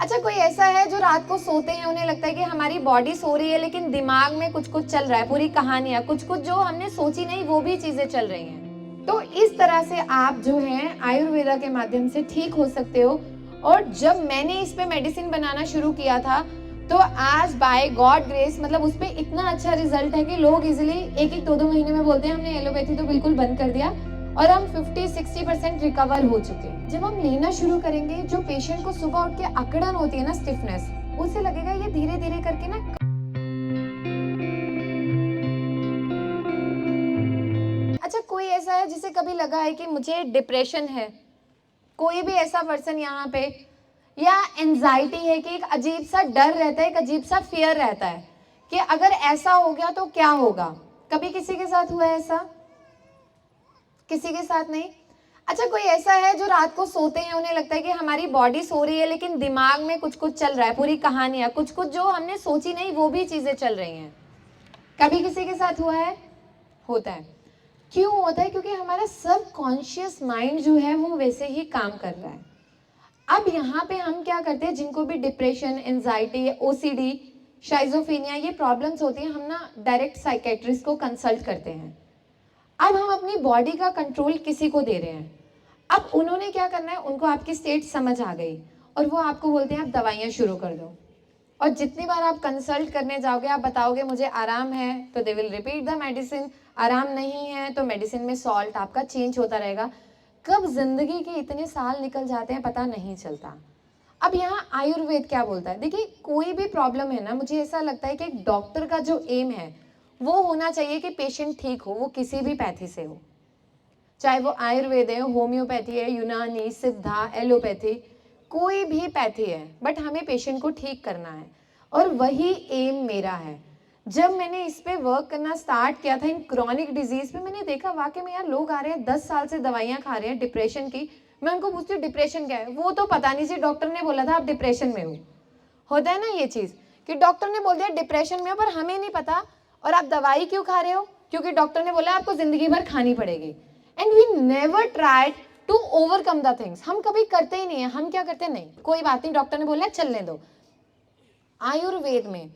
अच्छा, कोई ऐसा है जो रात को सोते हैं, उन्हें लगता है कि हमारी बॉडी सो रही है लेकिन दिमाग में कुछ कुछ चल रहा है, पूरी कहानियां, कुछ कुछ जो हमने सोची नहीं वो भी चीजें चल रही हैं। तो इस तरह से आप जो है आयुर्वेदा के माध्यम से ठीक हो सकते हो। और जब मैंने इस पे मेडिसिन बनाना शुरू किया था तो आज बाय गॉड ग्रेस मतलब उस पर इतना अच्छा रिजल्ट है कि लोग इजिली एक एक 2-2 महीने में बोलते हैं हमने एलोपैथी तो बिल्कुल बंद कर दिया और हम 50-60% रिकवर हो चुके हैं। जब हम लेना शुरू करेंगे, जो पेशेंट को सुबह उठ के अकड़न होती है ना, स्टिफनेस, उसे लगेगा ये धीरे धीरे करके ना। अच्छा, कोई ऐसा है जिसे कभी लगा है कि मुझे डिप्रेशन है? कोई भी ऐसा पर्सन यहाँ पे, या एंजाइटी है कि एक अजीब सा डर रहता है, एक अजीब सा फियर रहता है कि अगर ऐसा हो गया तो क्या होगा? कभी किसी के साथ हुआ है ऐसा? किसी के साथ नहीं। अच्छा, कोई ऐसा है जो रात को सोते हैं, उन्हें लगता है कि हमारी बॉडी सो रही है लेकिन दिमाग में कुछ कुछ चल रहा है, पूरी कहानियां, कुछ कुछ जो हमने सोची नहीं वो भी चीजें चल रही हैं। कभी किसी के साथ हुआ है? होता है। क्यों होता है? क्योंकि हमारा सब कॉन्शियस माइंड जो है वो वैसे ही काम कर रहा है। अब यहाँ पे हम क्या करते हैं, जिनको भी डिप्रेशन, एंजाइटी, ओसीडी, शाइजोफेनिया ये प्रॉब्लम्स होती हैं, हम ना डायरेक्ट साइकेट्रिस्ट को कंसल्ट करते हैं। अब हम अपनी बॉडी का कंट्रोल किसी को दे रहे हैं। अब उन्होंने क्या करना है, उनको आपकी स्टेट समझ आ गई और वो आपको बोलते हैं आप दवाइयाँ शुरू कर दो। और जितनी बार आप कंसल्ट करने जाओगे, आप बताओगे मुझे आराम है तो they will repeat the medicine, आराम नहीं है तो मेडिसिन में सॉल्ट आपका चेंज होता रहेगा। कब जिंदगी के इतने साल निकल जाते हैं पता नहीं चलता। अब यहाँ आयुर्वेद क्या बोलता है? देखिए, कोई भी प्रॉब्लम है ना, मुझे ऐसा लगता है कि एक डॉक्टर का जो एम है वो होना चाहिए कि पेशेंट ठीक हो, वो किसी भी पैथी से हो, चाहे वो आयुर्वेद है, होम्योपैथी है, यूनानी, सिद्धा, एलोपैथी, कोई भी पैथी है, बट हमें पेशेंट को ठीक करना है और वही एम मेरा है। जब मैंने इस पे वर्क करना स्टार्ट किया था इन क्रॉनिक डिजीज पे, मैंने देखा वाकई में यार लोग आ रहे हैं 10 साल से दवाइयाँ खा रहे हैं डिप्रेशन की। मैं उनको पूछती हूँ डिप्रेशन क्या है, वो तो पता नहीं, जी डॉक्टर ने बोला था आप डिप्रेशन में हो। होता है ना ये चीज़ कि डॉक्टर ने बोल दिया डिप्रेशन में हो, पर हमें नहीं पता। और आप दवाई क्यों खा रहे हो? क्योंकि डॉक्टर ने बोला आपको जिंदगी भर खानी पड़ेगी। And we never tried to overcome the things. हम कभी करते ही नहीं है। हम क्या करते हैं, नहीं कोई बात नहीं, डॉक्टर ने बोला चलने दो। आयुर्वेद में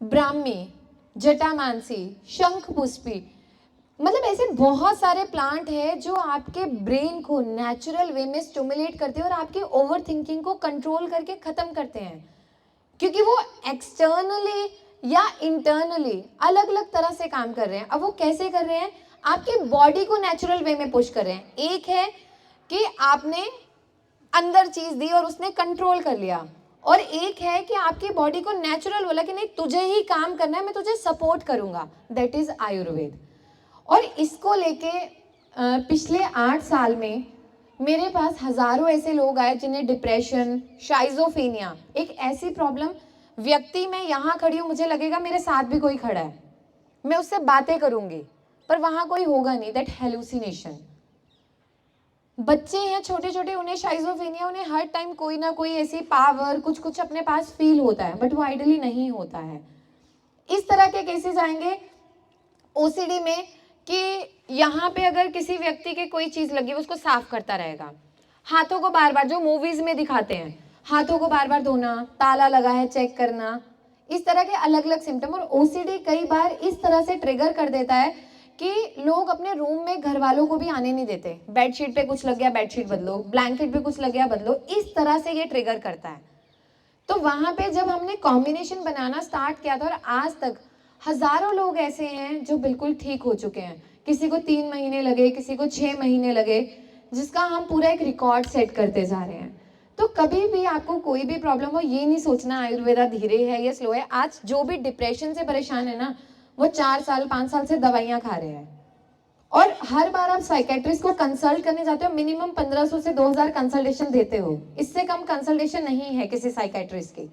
ब्राह्मी, जटामांसी, शंख पुष्पी, मतलब ऐसे बहुत सारे प्लांट है जो आपके ब्रेन को नेचुरल वे में स्टिमुलेट करते हैं और आपकी ओवर थिंकिंग को कंट्रोल करके खत्म करते हैं। क्योंकि वो एक्सटर्नली या इंटरनली अलग अलग तरह से काम कर रहे हैं। अब वो कैसे कर रहे हैं? आपकी बॉडी को नेचुरल वे में पुश कर रहे हैं। एक है कि आपने अंदर चीज दी और उसने कंट्रोल कर लिया, और एक है कि आपकी बॉडी को नेचुरल बोला कि नहीं तुझे ही काम करना है, मैं तुझे सपोर्ट करूंगा, दैट इज आयुर्वेद। और इसको लेके पिछले 8 साल में मेरे पास हजारों ऐसे लोग आए जिन्हें डिप्रेशन, शाइजोफेनिया, एक ऐसी प्रॉब्लम, व्यक्ति मैं यहाँ खड़ी हूँ, मुझे लगेगा मेरे साथ भी कोई खड़ा है, मैं उससे बातें करूंगी पर वहां कोई होगा नहीं, दैट हेलुसिनेशन। बच्चे हैं छोटे छोटे, उन्हें शाइजोफेनिया, उन्हें हर टाइम कोई ना कोई ऐसी पावर कुछ कुछ अपने पास फील होता है, बट वो आइडली नहीं होता है। इस तरह के केसेस आएंगे ओसीडी में कि यहाँ पे अगर किसी व्यक्ति के कोई चीज लगी उसको साफ करता रहेगा, हाथों को बार बार, जो मूवीज में दिखाते हैं, हाथों को बार बार धोना, ताला लगा है चेक करना, इस तरह के अलग अलग सिम्टम। और ओसीडी कई बार इस तरह से ट्रिगर कर देता है कि लोग अपने रूम में घर वालों को भी आने नहीं देते। बेडशीट पे कुछ लग गया बेडशीट बदलो, ब्लैंकेट पे कुछ लग गया बदलो, इस तरह से ये ट्रिगर करता है। तो वहां पे जब हमने कॉम्बिनेशन बनाना स्टार्ट किया था, और आज तक हजारों लोग ऐसे हैं जो बिल्कुल ठीक हो चुके हैं। किसी को 3 महीने लगे, किसी को 6 महीने लगे, जिसका हम पूरा एक रिकॉर्ड सेट करते जा रहे हैं। तो कभी भी आपको कोई भी प्रॉब्लम हो, ये नहीं सोचना आयुर्वेदा धीरे है या स्लो है। आज जो भी डिप्रेशन से परेशान है ना, वो 4 साल 5 साल से दवाइयां खा रहे हैं। और हर बार आप साइकेट्रिस्ट को कंसल्ट करने जाते हो, मिनिमम 1500 से 2000 कंसल्टेशन देते हो, इससे कम कंसल्टेशन नहीं है किसी साइकेट्रिस्ट की।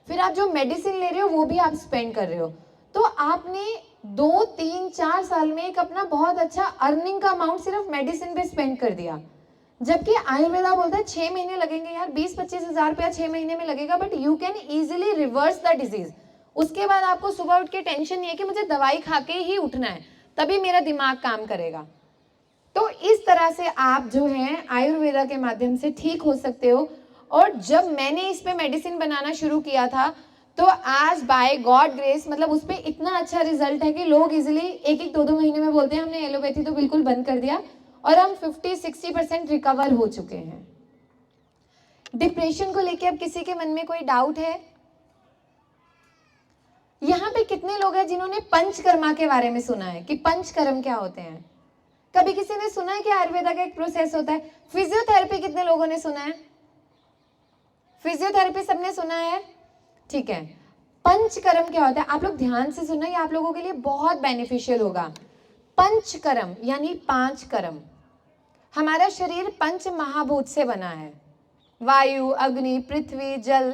फिर आप जो मेडिसिन ले रहे हो वो भी आप स्पेंड कर रहे हो। तो आपने 2-3-4 साल में एक अपना बहुत अच्छा अर्निंग का अमाउंट सिर्फ मेडिसिन पे स्पेंड कर दिया। जबकि आयुर्वेदा बोलता है 6 महीने लगेंगे यार, 20-25 हजार रुपया 6 महीने में लगेगा, but you can easily reverse the disease. उसके बाद आपको सुबह उठ के टेंशन नहीं है कि मुझे दवाई खा के ही उठना है, तभी मेरा दिमाग काम करेगा। तो इस तरह से आप जो है आयुर्वेदा के माध्यम से ठीक हो सकते हो। और जब मैंने इस पे मेडिसिन बनाना शुरू किया था तो आज बाय गॉड ग्रेस मतलब उस पर इतना अच्छा रिजल्ट है कि लोग इजिली 1-1, 2-2 महीने में बोलते हैं हमने एलोपैथी तो बिल्कुल बंद कर दिया, और हम 50-60% रिकवर हो चुके हैं। डिप्रेशन को लेके अब किसी के मन में कोई डाउट है? यहाँ पे कितने लोग हैं जिन्होंने पंचकर्मा के बारे में सुना है कि पंचकर्म क्या होते हैं? कभी किसी ने सुना है कि आयुर्वेदा का एक प्रोसेस होता है? फिजियोथेरेपी कितने लोगों ने सुना है? फिजियोथेरेपी सबने सुना है, ठीक है। पंचकर्म क्या होता है? आप लोग ध्यान से सुनना, ये आप लोगों के लिए बहुत बेनिफिशियल होगा। पंचकर्म यानी 5 कर्म। हमारा शरीर पंच महाभूत से बना है, वायु, अग्नि, पृथ्वी, जल,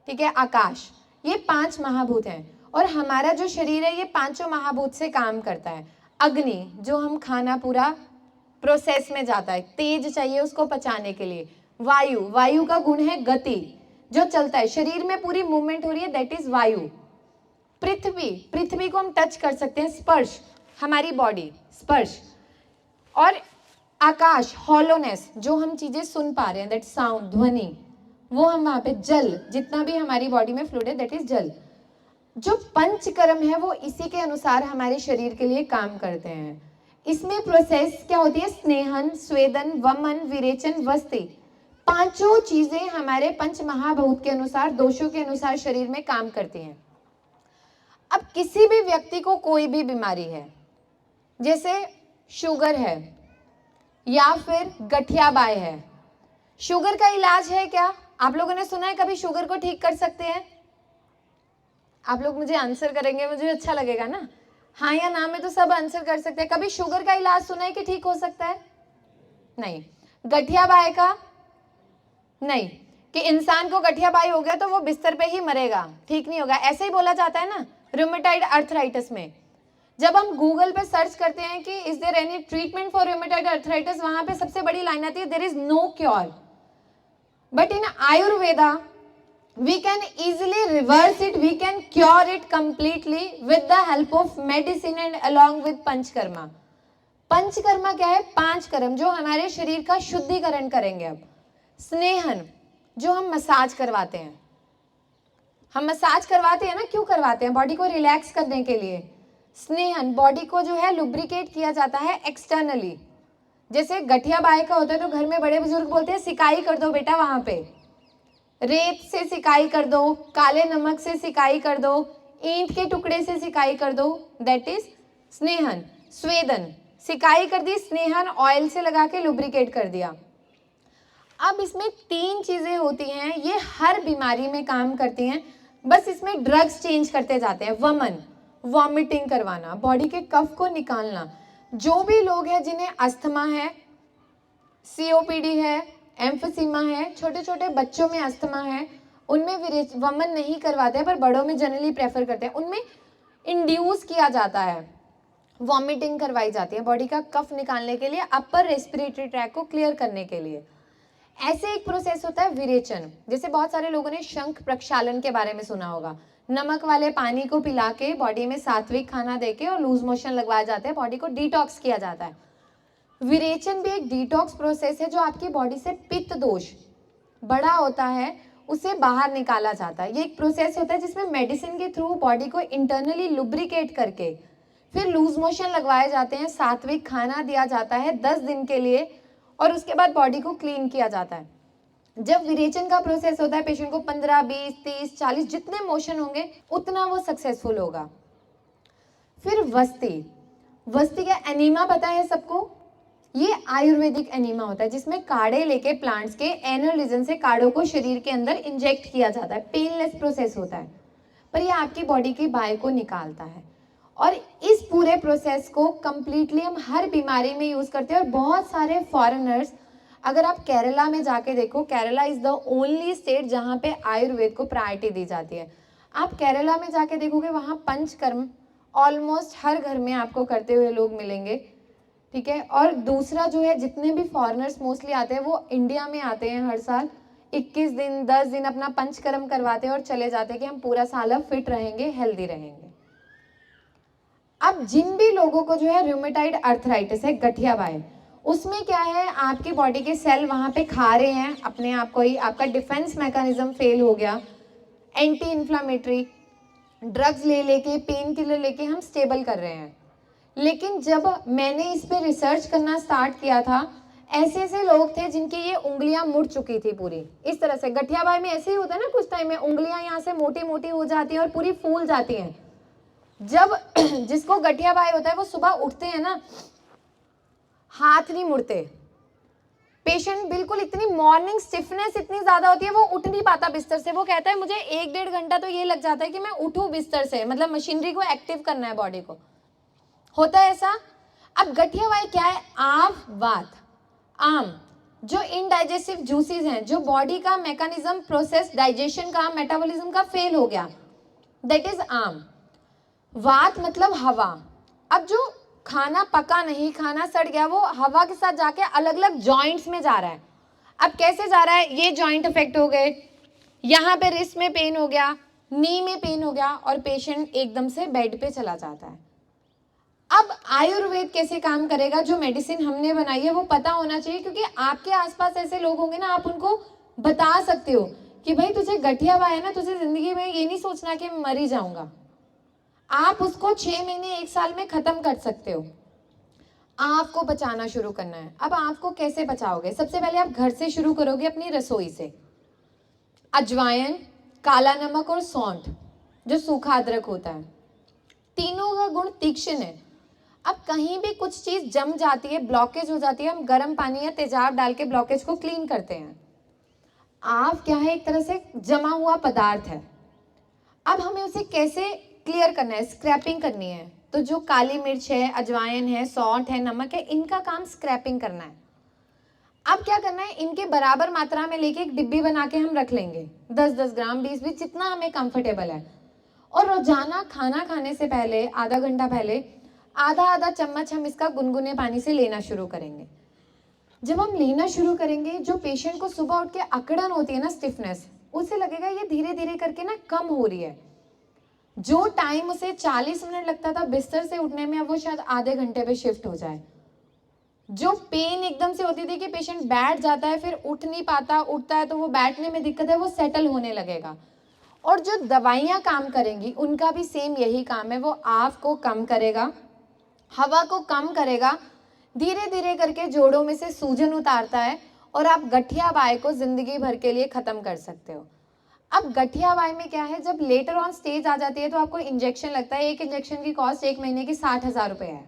ठीक है, आकाश, ये 5 महाभूत हैं। और हमारा जो शरीर है ये 5 महाभूत से काम करता है। अग्नि जो हम खाना पूरा प्रोसेस में जाता है, तेज चाहिए उसको पचाने के लिए। वायु, वायु का गुण है गति, जो चलता है, शरीर में पूरी मूवमेंट हो रही है, दैट इज वायु। पृथ्वी, पृथ्वी को हम टच कर सकते हैं, स्पर्श, हमारी बॉडी स्पर्श। और आकाश, हॉलोनेस, जो हम चीजें सुन पा रहे हैं, दैट साउंड, ध्वनि, वो हम वहां पे। जल, जितना भी हमारी बॉडी में फ्लूइड है, दैट इज जल। जो पंचकर्म है वो इसी के अनुसार हमारे शरीर के लिए काम करते हैं। इसमें प्रोसेस क्या होती है? स्नेहन, स्वेदन, वमन, विरेचन, वस्ति, 5 चीजें हमारे पंच महाभूत के अनुसार, दोषों के अनुसार शरीर में काम करती हैं। अब किसी भी व्यक्ति को कोई भी बीमारी है, जैसे शुगर है या फिर गठियाबाई है, शुगर का इलाज है क्या? आप लोगों ने सुना है कभी शुगर को ठीक कर सकते हैं? आप लोग मुझे आंसर करेंगे, मुझे अच्छा लगेगा ना, हाँ या ना में तो सब आंसर कर सकते हैं। कभी शुगर का इलाज सुना है कि ठीक हो सकता है? नहीं। गठियाबाई का? नहीं, कि इंसान को गठियाबाई हो गया तो वो बिस्तर पे ही मरेगा, ठीक नहीं होगा, ऐसे ही बोला जाता है ना रूमेटाइड अर्थराइटिस में। जब हम गूगल पे सर्च करते हैं कि is there any treatment for rheumatoid arthritis, वहां पे सबसे बड़ी लाइन आती है there is no cure, but in Ayurveda we can easily reverse it, we can cure it completely with the help of medicine and along with panchakarma. Panchakarma क्या है? 5 कर्म जो हमारे शरीर का शुद्धिकरण करेंगे। अब स्नेहन, जो हम मसाज करवाते हैं, हम मसाज करवाते हैं ना, क्यों करवाते हैं? बॉडी को रिलैक्स करने के लिए। स्नेहन, बॉडी को जो है लुब्रिकेट किया जाता है एक्सटर्नली। जैसे गठियाबाई का होता है तो घर में बड़े बुजुर्ग बोलते हैं सिकाई कर दो बेटा, वहां पे रेत से सिकाई कर दो, काले नमक से सिकाई कर दो, ईंट के टुकड़े से सिकाई कर दो, दैट इज स्नेहन। स्वेदन, सिकाई कर दी, स्नेहन ऑयल से लगा के लुब्रिकेट कर दिया। अब इसमें 3 चीजें होती हैं, ये हर बीमारी में काम करती हैं, बस इसमें ड्रग्स चेंज करते जाते हैं। वमन, वॉमिटिंग करवाना, बॉडी के कफ को निकालना। जो भी लोग हैं जिन्हें अस्थमा है, सीओपीडी है, एम्फीसीमा है, छोटे छोटे बच्चों में अस्थमा है, उनमें वमन नहीं करवाते हैं पर बड़ों में जनरली प्रेफर करते हैं, उनमें इंड्यूस किया जाता है, वॉमिटिंग करवाई जाती है बॉडी का कफ निकालने के लिए, अपर रेस्पिरेटरी ट्रैक को क्लियर करने के लिए। ऐसे एक प्रोसेस होता है विरेचन। जैसे बहुत सारे लोगों ने शंख प्रक्षालन के बारे में सुना होगा, नमक वाले पानी को पिला के बॉडी में सात्विक खाना देके और लूज मोशन लगवाए जाते हैं, बॉडी को डिटॉक्स किया जाता है। विरेचन भी एक डिटॉक्स प्रोसेस है जो आपकी बॉडी से पित्त दोष बड़ा होता है उसे बाहर निकाला जाता है। ये एक प्रोसेस होता है जिसमें मेडिसिन के थ्रू बॉडी को इंटरनली लुब्रिकेट करके फिर लूज मोशन लगवाए जाते हैं, सात्विक खाना दिया जाता है 10 दिन के लिए और उसके बाद बॉडी को क्लीन किया जाता है। जब विरेचन का प्रोसेस होता है पेशेंट को 15, 20, 30, 40 जितने मोशन होंगे उतना वो सक्सेसफुल होगा। फिर वस्ती, वस्ती का एनीमा पता है सबको, ये आयुर्वेदिक एनीमा होता है जिसमें काढ़े लेके प्लांट्स के एनल रीजन से काढ़ों को शरीर के अंदर इंजेक्ट किया जाता है। पेनलेस प्रोसेस होता है पर ये आपकी बॉडी की बाय को निकालता है। और इस पूरे प्रोसेस को कंप्लीटली हम हर बीमारी में यूज करते हैं। और बहुत सारे फॉरेनर्स, अगर आप केरला में जाके देखो, Kerala is the only state जहाँ पे आयुर्वेद को प्रायोरिटी दी जाती है। आप केरला में जाके देखोगे वहाँ पंचकर्म ऑलमोस्ट हर घर में आपको करते हुए लोग मिलेंगे, ठीक है। और दूसरा जो है, जितने भी फॉरेनर्स मोस्टली आते हैं वो इंडिया में आते हैं हर साल, 21 दिन 10 दिन अपना पंचकर्म करवाते हैं और चले जाते हैं कि हम पूरा साल अब फिट रहेंगे, हेल्दी रहेंगे। अब जिन भी लोगों को जो है रूमेटाइड अर्थराइटिस है, गठियाबाई, उसमें क्या है, आपकी बॉडी के सेल वहाँ पे खा रहे हैं अपने आप को ही, आपका डिफेंस मैकेनिज्म फेल हो गया, एंटी इन्फ्लामेटरी ड्रग्स ले लेके, पेन किलर लेके हम स्टेबल कर रहे हैं। लेकिन जब मैंने इस पे रिसर्च करना स्टार्ट किया था, ऐसे ऐसे लोग थे जिनकी ये उंगलियां मुड़ चुकी थी पूरी इस तरह से। गठियाबाई में ऐसे ही होता है ना, कुछ टाइम में उंगलियां यहाँ से मोटी मोटी हो जाती हैं और पूरी फूल जाती हैं। जब जिसको गठियाबाई होता है वो सुबह उठते हैं ना, हाथ नहीं मुड़ते। पेशेंट बिल्कुल इतनी मॉर्निंग स्टिफनेस इतनी ज्यादा होती है, वो उठ नहीं पाता बिस्तर से। वो कहता है मुझे 1-1.5 घंटा तो ये लग जाता है कि मैं उठूं बिस्तर से, मतलब मशीनरी को एक्टिव करना है बॉडी को, होता है ऐसा। अब गठियाबाई क्या है, आव वात, आम, जो इनडाइजेस्टिव जूसेस हैं, जो बॉडी का मैकेनिज्म प्रोसेस डाइजेशन का मेटाबॉलिज्म का फेल हो गया, दैट इज आम। वात मतलब हवा। अब जो खाना पका नहीं, खाना सड़ गया, वो हवा के साथ जाके अलग अलग जॉइंट्स में जा रहा है। अब कैसे जा रहा है, ये जॉइंट अफेक्ट हो गए, यहाँ पे रिस्ट में पेन हो गया, नी में पेन हो गया, और पेशेंट एकदम से बेड पे चला जाता है। अब आयुर्वेद कैसे काम करेगा, जो मेडिसिन हमने बनाई है वो पता होना चाहिए, क्योंकि आपके आसपास ऐसे लोग होंगे ना, आप उनको बता सकते हो कि भाई तुझे गठियाबाई है ना, तुझे जिंदगी में ये नहीं सोचना कि मर ही जाऊंगा। आप उसको 6 महीने 1 साल में खत्म कर सकते हो। आपको बचाना शुरू करना है। अब आपको कैसे बचाओगे, सबसे पहले आप घर से शुरू करोगे, अपनी रसोई से। अजवाइन, काला नमक और सौंठ, जो सूखा अदरक होता है, तीनों का गुण तीक्ष्ण है। अब कहीं भी कुछ चीज जम जाती है, ब्लॉकेज हो जाती है, हम गर्म पानी या तेजाब डाल के ब्लॉकेज को क्लीन करते हैं। आप क्या है, एक तरह से जमा हुआ पदार्थ है। अब हमें उसे कैसे क्लियर करना है, स्क्रैपिंग करनी है। तो जो काली मिर्च है, अजवाइन है, सौंठ है, नमक है, इनका काम स्क्रैपिंग करना है। अब क्या करना है, इनके बराबर मात्रा में लेके एक डिब्बी बना के हम रख लेंगे, 10-10 ग्राम, 20-20, जितना हमें कंफर्टेबल है। और रोजाना खाना खाने से पहले आधा घंटा पहले आधा चम्मच हम इसका गुनगुने पानी से लेना शुरू करेंगे। जब हम लेना शुरू करेंगे, जो पेशेंट को सुबह उठ के अकड़न होती है ना, स्टिफनेस, उसे लगेगा ये धीरे धीरे करके ना कम हो रही है। जो टाइम उसे 40 मिनट लगता था बिस्तर से उठने में, अब वो शायद आधे घंटे पे शिफ्ट हो जाए। जो पेन एकदम से होती थी कि पेशेंट बैठ जाता है फिर उठ नहीं पाता, उठता है तो वो बैठने में दिक्कत है, वो सेटल होने लगेगा। और जो दवाइयाँ काम करेंगी उनका भी सेम यही काम है, वो आफ को कम करेगा, हवा को कम करेगा, धीरे धीरे करके जोड़ों में से सूजन उतारता है, और आप गठियाबाई को जिंदगी भर के लिए खत्म कर सकते हो। अब गठियाबाई में क्या है, जब लेटर ऑन स्टेज आ जाती है तो आपको इंजेक्शन लगता है। एक इंजेक्शन की कॉस्ट 1 महीने की 60,000 रुपये है।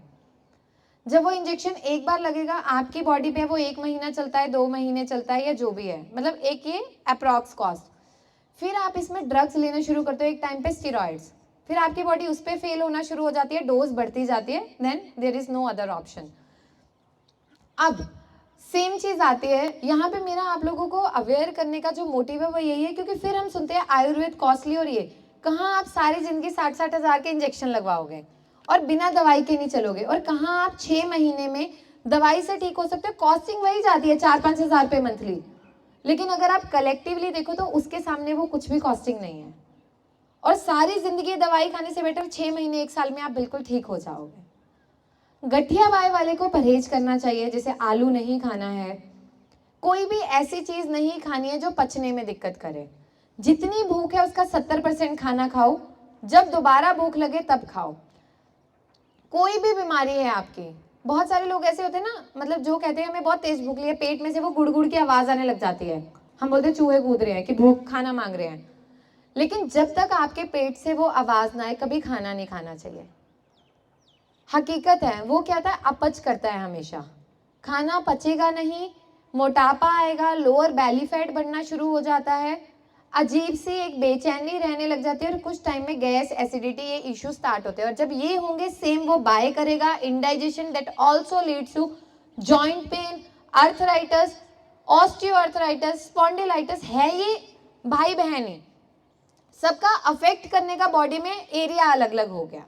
जब वो इंजेक्शन एक बार लगेगा आपकी बॉडी पे, वो 1 महीना चलता है, 2 महीने चलता है, या जो भी है, मतलब एक ये अप्रॉक्स कॉस्ट। फिर आप इसमें ड्रग्स लेना शुरू करते हो, एक टाइम पे स्टेरॉइड्स, फिर आपकी बॉडी उस पर फेल होना शुरू हो जाती है, डोज बढ़ती जाती है, then there is no other option. अब सेम चीज आती है यहाँ पे, मेरा आप लोगों को अवेयर करने का जो मोटिव है वो यही है, क्योंकि फिर हम सुनते हैं आयुर्वेद कॉस्टली, और ये कहाँ आप सारी जिंदगी 60-60 हज़ार के इंजेक्शन लगवाओगे और बिना दवाई के नहीं चलोगे, और कहाँ आप 6 महीने में दवाई से ठीक हो सकते हो। कॉस्टिंग वही जाती है 4-5 हज़ार रुपये मंथली, लेकिन अगर आप कलेक्टिवली देखो तो उसके सामने वो कुछ भी कॉस्टिंग नहीं है। और सारी जिंदगी दवाई खाने से बेटर 6 महीने 1 साल में आप बिल्कुल ठीक हो जाओगे। गठियाबाई वाले को परहेज करना चाहिए, जैसे आलू नहीं खाना है, कोई भी ऐसी चीज नहीं खानी है जो पचने में दिक्कत करे। जितनी भूख है उसका 70% खाना खाओ, जब दोबारा भूख लगे तब खाओ। कोई भी बीमारी है आपकी, बहुत सारे लोग ऐसे होते हैं ना, मतलब जो कहते हैं हमें बहुत तेज भूख लगी है, पेट में से वो गुड़गुड़ की आवाज आने लग जाती है, हम बोलते हैं चूहे कूद रहे हैं कि भूख खाना मांग रहे हैं। लेकिन जब तक आपके पेट से वो आवाज ना आए, कभी खाना नहीं खाना चाहिए। हकीकत है वो क्या था, अपच करता है हमेशा, खाना पचेगा नहीं, मोटापा आएगा, लोअर बैली फैट बढ़ना शुरू हो जाता है, अजीब सी एक बेचैनी रहने लग जाती है, और कुछ टाइम में गैस, एसिडिटी, ये इश्यू स्टार्ट होते हैं। और जब ये होंगे सेम वो बाय करेगा, indigestion, that also leads to joint pain, arthritis, osteoarthritis, spondylitis, है ये भाई बहन ही, सबका अफेक्ट करने का बॉडी में एरिया अलग अलग हो गया।